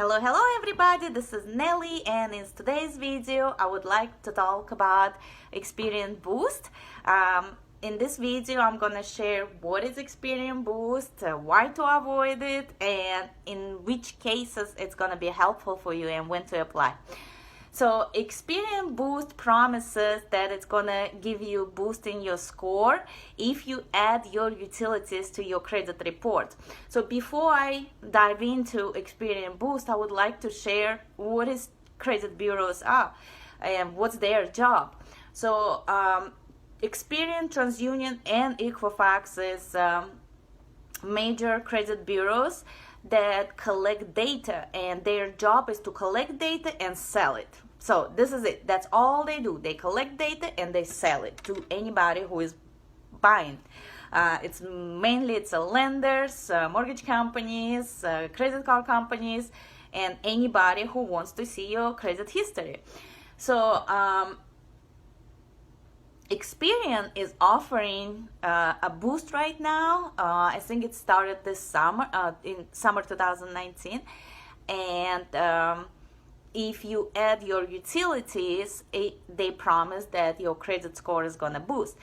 Hello everybody, this is Nelly, and in today's video I would like to talk about Experian Boost. In this video I'm gonna share what is Experian Boost, why to avoid it, and in which cases it's gonna be helpful for you and when to apply. So Experian Boost promises that it's gonna give you boost in your score if you add your utilities to your credit report. So before I dive into Experian Boost, I would like to share what is credit bureaus are and what's their job. So Experian, TransUnion, and Equifax is major credit bureaus that collect data, and their job is to collect data and sell it. So this is it. That's all they do. They collect data and they sell it to anybody who is buying. It's lenders, mortgage companies, credit card companies, and anybody who wants to see your credit history. So Experian is offering a boost right now. I think it started this summer, in summer 2019. And if you add your utilities, they promise that your credit score is gonna boost.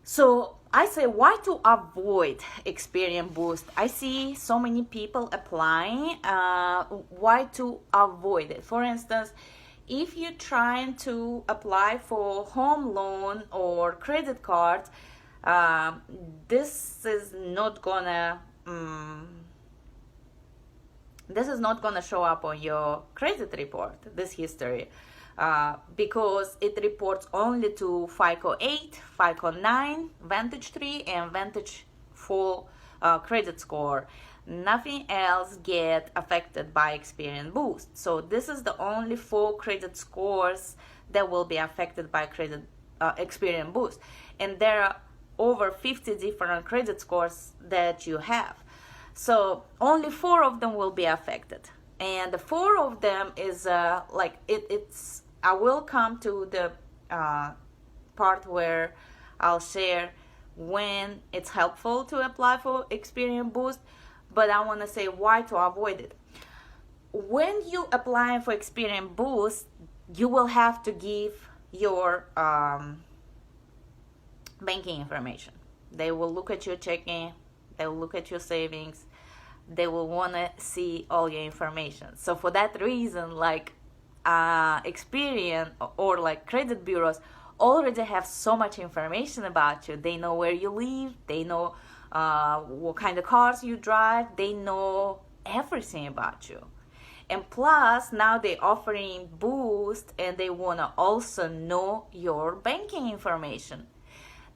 So I say, why to avoid Experian Boost? I see so many people applying. Why to avoid it? For instance, if you're trying to apply for home loan or credit card, this is not gonna show up on your credit report, this history, because it reports only to FICO 8, FICO 9, Vantage 3, and Vantage 4 credit score. Nothing else get affected by Experian Boost. So this is the only 4 credit scores that will be affected by Experian Boost. And there are over 50 different credit scores that you have. So only 4 of them will be affected. And the 4 of them is it's I will come to the part where I'll share when it's helpful to apply for Experian Boost. But I want to say why to avoid it. When you apply for Experian Boost, you will have to give your banking information. They will look at your checking, they will look at your savings, they will want to see all your information. So for that reason, Experian or credit bureaus already have so much information about you. They know where you live, they know what kind of cars you drive, they know everything about you. And plus, now they're offering Boost, and they want to also know your banking information.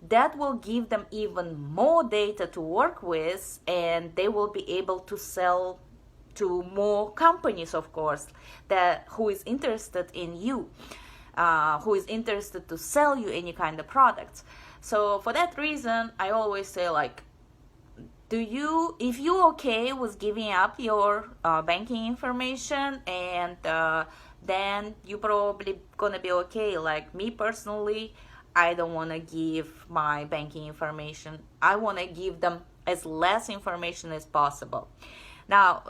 That will give them even more data to work with, and they will be able to sell to more companies, of course, who is interested in you, who is interested to sell you any kind of products. So for that reason, I always say, if you're okay with giving up your banking information, and then you're probably gonna be okay. Like me personally, I don't want to give my banking information. I want to give them as less information as possible. Now,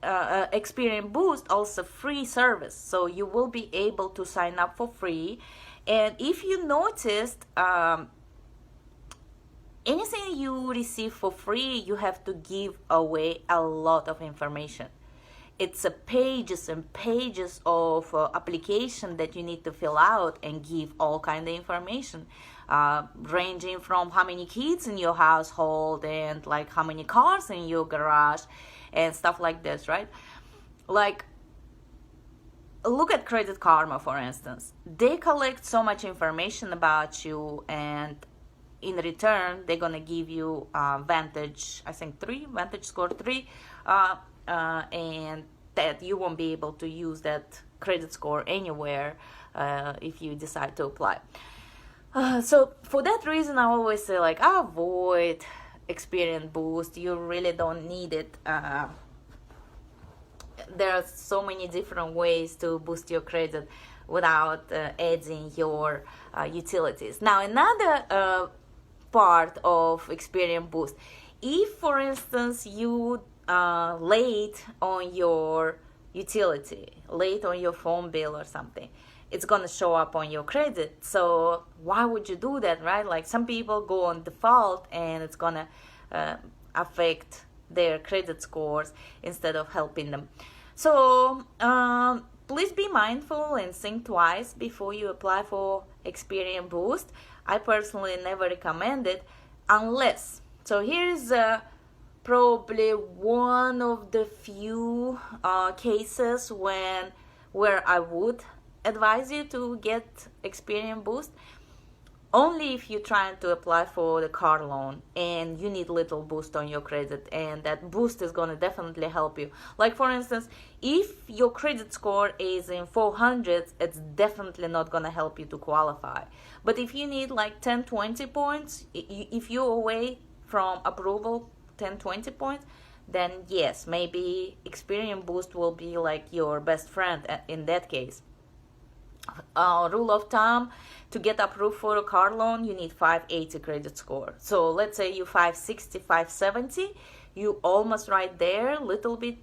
Experian Boost also free service, so you will be able to sign up for free. And if you noticed, anything you receive for free, you have to give away a lot of information. It's pages and pages of application that you need to fill out and give all kind of information, ranging from how many kids in your household and how many cars in your garage and stuff like this, right? Look at Credit Karma, for instance. They collect so much information about you, and in return, they're gonna give you Vantage Score 3, and that you won't be able to use that credit score anywhere if you decide to apply. So for that reason, I always say avoid Experian Boost. You really don't need it. There are so many different ways to boost your credit without adding your utilities. Now, another part of Experian Boost, if for instance you late on your utility, late on your phone bill or something, it's gonna show up on your credit. So why would you do that, right? Like some people go on default and it's gonna affect their credit scores instead of helping them. So please be mindful and think twice before you apply for Experian Boost. I personally never recommend it unless, so here's probably one of the few cases where I would advise you to get Experian Boost. Only if you're trying to apply for the car loan and you need little boost on your credit, and that boost is going to definitely help you. Like for instance, if your credit score is in 400s, it's definitely not going to help you to qualify. But if you need like 10-20 points, if you're away from approval 10-20 points, then yes, maybe Experian Boost will be like your best friend in that case. Rule of thumb, to get approved for a car loan, you need 580 credit score. So let's say you 560, 570, you almost right there. Little bit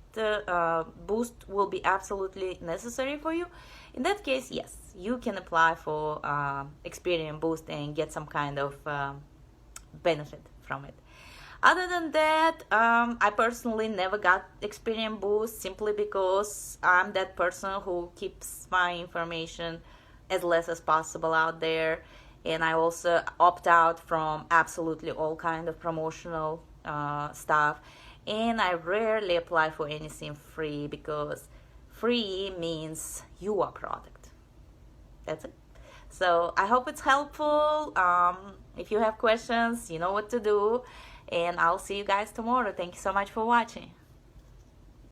boost will be absolutely necessary for you. In that case, yes, you can apply for Experian Boost and get some kind of benefit from it. Other than that, I personally never got Experian Boost simply because I'm that person who keeps my information as less as possible out there, and I also opt out from absolutely all kind of promotional stuff, and I rarely apply for anything free because free means you are product. That's it. So I hope it's helpful. If you have questions, you know what to do. And I'll see you guys tomorrow. Thank you so much for watching.